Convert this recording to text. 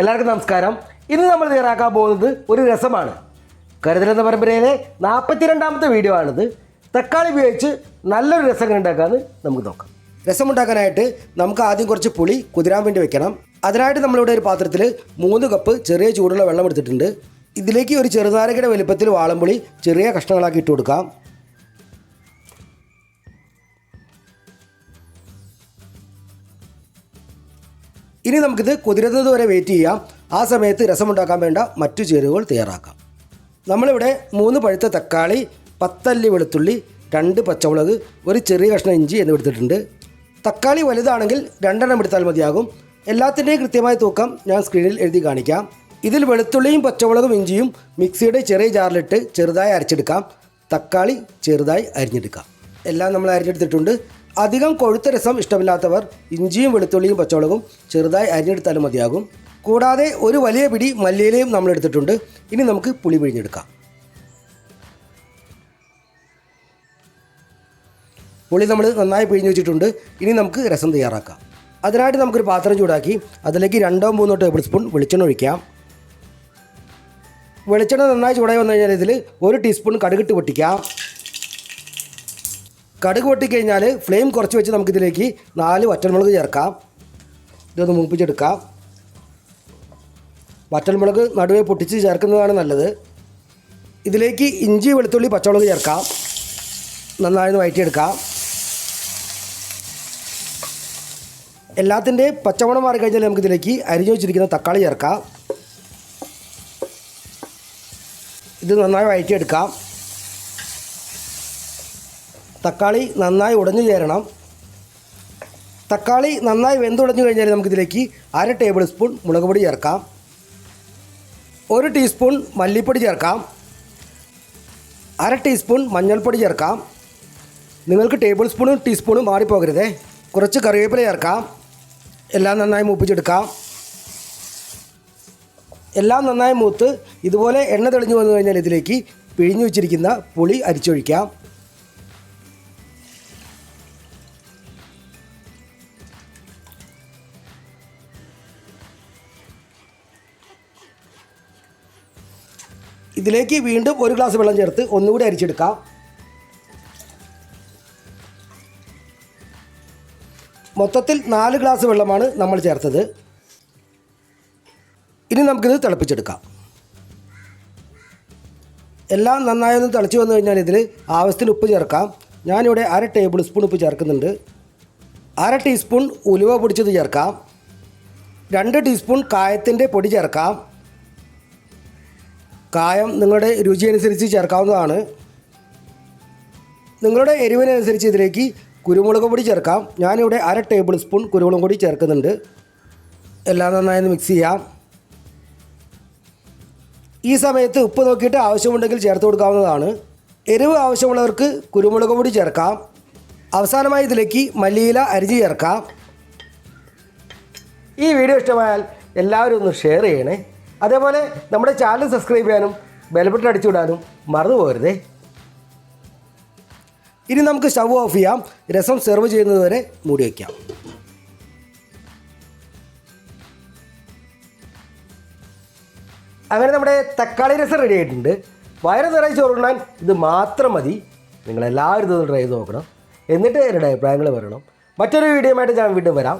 എല്ലാവർക്കും നമസ്കാരം. ഇന്ന് നമ്മൾ തയ്യാറാക്കാൻ പോകുന്നത് ഒരു രസമാണ്. കരുതൽ എന്ന പരമ്പരയിലെ 42ാമത്തെ വീഡിയോ ആണിത്. തക്കാളി ഉപയോഗിച്ച് നല്ലൊരു രസം ഉണ്ടാക്കാമെന്ന് നമുക്ക് നോക്കാം. രസം ഉണ്ടാക്കാനായിട്ട് നമുക്ക് ആദ്യം കുറച്ച് പുളി കുതിരാൻ വേണ്ടി വെക്കണം. അതിനായിട്ട് നമ്മളിവിടെ ഒരു പാത്രത്തിൽ 3 കപ്പ് ചെറിയ ചൂടുള്ള വെള്ളം എടുത്തിട്ടുണ്ട്. ഇതിലേക്ക് ഒരു ചെറുനാരകയുടെ വലുപ്പത്തിൽ വാളംപുളി ചെറിയ കഷ്ണങ്ങളാക്കി ഇട്ട് കൊടുക്കാം. ഇനി നമുക്കിത് കുതിരുന്നത് വരെ വെയിറ്റ് ചെയ്യാം. ആ സമയത്ത് രസമുണ്ടാക്കാൻ വേണ്ട മറ്റു ചേരുവകൾ തയ്യാറാക്കാം. നമ്മളിവിടെ 3 പഴുത്ത തക്കാളി, 10 അല്ലി വെളുത്തുള്ളി, 2 പച്ചമുളക്, ഒരു ചെറിയ കഷ്ണം ഇഞ്ചി എന്നിവ എടുത്തിട്ടുണ്ട്. തക്കാളി വലുതാണെങ്കിൽ 2 എണ്ണം എടുത്താൽ മതിയാകും. എല്ലാത്തിൻ്റെയും കൃത്യമായ തൂക്കം ഞാൻ സ്ക്രീനിൽ എഴുതി കാണിക്കാം. ഇതിൽ വെളുത്തുള്ളിയും പച്ചമുളകും ഇഞ്ചിയും മിക്സിയുടെ ചെറിയ ജാറിലിട്ട് ചെറുതായി അരച്ചെടുക്കാം. തക്കാളി ചെറുതായി അരിഞ്ഞെടുക്കാം. എല്ലാം നമ്മൾ അരിഞ്ഞെടുത്തിട്ടുണ്ട്. അധികം കൊഴുത്ത രസം ഇഷ്ടമില്ലാത്തവർ ഇഞ്ചിയും വെളുത്തുള്ളിയും പച്ചമുളകും ചെറുതായി അരിഞ്ഞെടുത്താലും മതിയാകും. കൂടാതെ ഒരു വലിയ പിടി മല്ലിയിലയും നമ്മൾ എടുത്തിട്ടുണ്ട്. ഇനി നമുക്ക് പുളി പിഴിഞ്ഞെടുക്കാം. പുളി നമ്മൾ നന്നായി പിഴിഞ്ഞ് വെച്ചിട്ടുണ്ട്. ഇനി നമുക്ക് രസം തയ്യാറാക്കാം. അതിനായിട്ട് നമുക്കൊരു പാത്രം ചൂടാക്കി അതിലേക്ക് 2-3 ടേബിൾ സ്പൂൺ വെളിച്ചെണ്ണ ഒഴിക്കാം. വെളിച്ചെണ്ണ നന്നായി ചൂടായി വന്നു കഴിഞ്ഞാൽ ഇതിൽ 1 ടീസ്പൂൺ കടുകിട്ട് പൊട്ടിക്കാം. കടുക് പൊട്ടിക്കഴിഞ്ഞാൽ ഫ്ലെയിം കുറച്ച് വെച്ച് നമുക്കിതിലേക്ക് 4 വറ്റൽമുളക് ചേർക്കാം. ഇതൊന്ന് മൂപ്പിച്ചെടുക്കാം. വറ്റൽമുളക് നടുവെ പൊട്ടിച്ച് ചേർക്കുന്നതാണ് നല്ലത്. ഇതിലേക്ക് ഇഞ്ചി വെളുത്തുള്ളി പച്ചമുളക് ചേർക്കാം. നന്നായി വഴറ്റിയെടുക്കാം. എല്ലാത്തിൻ്റെയും പച്ചമണം മാറിക്കഴിഞ്ഞാൽ നമുക്കിതിലേക്ക് അരിഞ്ഞു വെച്ചിരിക്കുന്ന തക്കാളി ചേർക്കാം. ഇത് നന്നായി വഴറ്റിയെടുക്കാം. തക്കാളി നന്നായി ഉടഞ്ഞു ചേരണം. തക്കാളി നന്നായി വെന്തുടഞ്ഞു കഴിഞ്ഞാൽ നമുക്കിതിലേക്ക് 1/2 ടേബിൾ സ്പൂൺ മുളക് പൊടി ചേർക്കാം. 1 ടീസ്പൂൺ മല്ലിപ്പൊടി ചേർക്കാം. 1/2 ടീസ്പൂൺ മഞ്ഞൾപ്പൊടി ചേർക്കാം. നിങ്ങൾക്ക് ടേബിൾ സ്പൂണും ടീസ്പൂണും മാറിപ്പോകരുതേ. കുറച്ച് കറിവേപ്പില ചേർക്കാം. എല്ലാം നന്നായി മൂപ്പിച്ചെടുക്കാം. എല്ലാം നന്നായി മൂത്ത് ഇതുപോലെ എണ്ണ തെളിഞ്ഞു വന്നു കഴിഞ്ഞാൽ ഇതിലേക്ക് പിഴിഞ്ഞു വെച്ചിരിക്കുന്ന പുളി അരിച്ചൊഴിക്കാം. ഇതിലേക്ക് വീണ്ടും 1 ഗ്ലാസ് വെള്ളം ചേർത്ത് ഒന്നുകൂടി അരിച്ചെടുക്കാം. മൊത്തത്തിൽ 4 ഗ്ലാസ് വെള്ളമാണ് നമ്മൾ ചേർത്തത്. ഇനി നമുക്കിത് തിളപ്പിച്ചെടുക്കാം. എല്ലാം നന്നായി ഒന്ന് തിളച്ച് വന്നു കഴിഞ്ഞാൽ ഇതിൽ ആവശ്യത്തിന് ഉപ്പ് ചേർക്കാം. ഞാനിവിടെ 1/2 ടേബിൾ സ്പൂൺ ഉപ്പ് ചേർക്കുന്നുണ്ട്. 1/2 ടീസ്പൂൺ ഉലുവ പൊടിച്ചത് ചേർക്കാം. 2 ടീസ്പൂൺ കായത്തിൻ്റെ പൊടി ചേർക്കാം. കായം നിങ്ങളുടെ രുചി അനുസരിച്ച് ചേർക്കാവുന്നതാണ്. നിങ്ങളുടെ എരിവിനനുസരിച്ച് ഇതിലേക്ക് കുരുമുളക് പൊടി ചേർക്കാം. ഞാനിവിടെ 1/2 ടേബിൾ സ്പൂൺ കുരുമുളക് പൊടി ചേർക്കുന്നുണ്ട്. എല്ലാം നന്നായി മിക്സ് ചെയ്യാം. ഈ സമയത്ത് ഉപ്പ് നോക്കിയിട്ട് ആവശ്യമുണ്ടെങ്കിൽ ചേർത്ത് കൊടുക്കാവുന്നതാണ്. എരിവ് ആവശ്യമുള്ളവർക്ക് കുരുമുളക് പൊടി ചേർക്കാം. അവസാനമായി ഇതിലേക്ക് മല്ലിയില അരിഞ്ഞ് ചേർക്കാം. ഈ വീഡിയോ ഇഷ്ടമായാൽ എല്ലാവരും ഒന്ന് ഷെയർ ചെയ്യണേ. അതേപോലെ നമ്മുടെ ചാനൽ സബ്സ്ക്രൈബ് ചെയ്യാനും ബെൽ ബട്ടൺ അടിച്ചു വിടാനും മറന്നു പോകരുതേ. ഇനി നമുക്ക് സ്റ്റവ് ഓഫ് ചെയ്യാം. രസം സെർവ് ചെയ്യുന്നത് വരെ മൂടി വയ്ക്കാം. അങ്ങനെ നമ്മുടെ തക്കാളി രസം റെഡി ആയിട്ടുണ്ട്. വയറ് നിറയെ ചോറുണ്ണാൻ ഇത് മാത്രം മതി. നിങ്ങളെല്ലാവരും ഇതൊന്ന് ട്രൈ ചെയ്ത് നോക്കണം. എന്നിട്ട് എൻ്റെ അഭിപ്രായങ്ങൾ പറയണം. മറ്റൊരു വീഡിയോ ആയിട്ട് ഞാൻ വീണ്ടും വരാം.